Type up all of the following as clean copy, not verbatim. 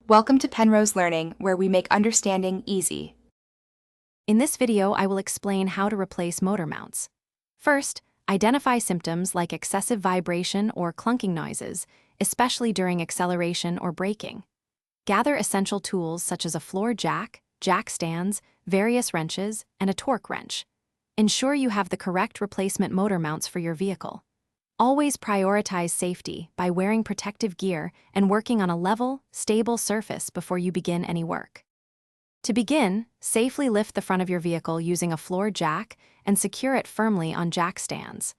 Welcome to Penrose Learning, where we make understanding easy. In this video, I will explain how to replace motor mounts. First, identify symptoms like excessive vibration or clunking noises, especially during acceleration or braking. Gather essential tools such as a floor jack, jack stands, various wrenches, and a torque wrench. Ensure you have the correct replacement motor mounts for your vehicle. Always prioritize safety by wearing protective gear and working on a level, stable surface before you begin any work. To begin, safely lift the front of your vehicle using a floor jack and secure it firmly on jack stands.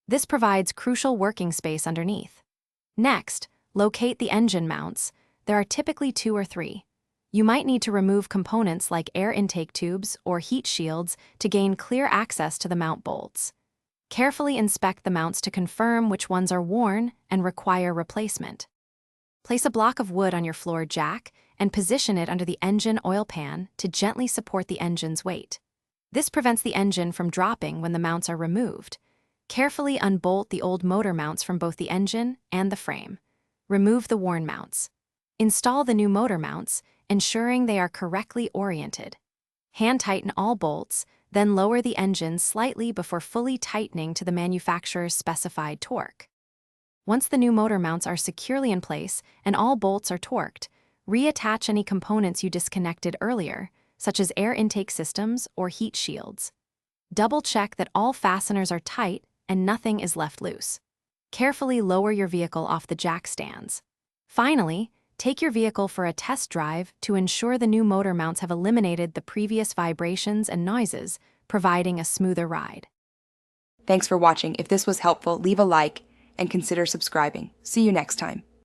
This provides crucial working space underneath. Next, locate the engine mounts. There are typically 2 or 3. You might need to remove components like air intake tubes or heat shields to gain clear access to the mount bolts. Carefully inspect the mounts to confirm which ones are worn and require replacement. Place a block of wood on your floor jack and position it under the engine oil pan to gently support the engine's weight. This prevents the engine from dropping when the mounts are removed. Carefully unbolt the old motor mounts from both the engine and the frame. Remove the worn mounts. Install the new motor mounts, ensuring they are correctly oriented. Hand tighten all bolts, then lower the engine slightly before fully tightening to the manufacturer's specified torque. Once the new motor mounts are securely in place and all bolts are torqued, reattach any components you disconnected earlier, such as air intake systems or heat shields. Double-check that all fasteners are tight and nothing is left loose. Carefully lower your vehicle off the jack stands. Finally, take your vehicle for a test drive to ensure the new motor mounts have eliminated the previous vibrations and noises, providing a smoother ride. Thanks for watching. If this was helpful, leave a like and consider subscribing. See you next time.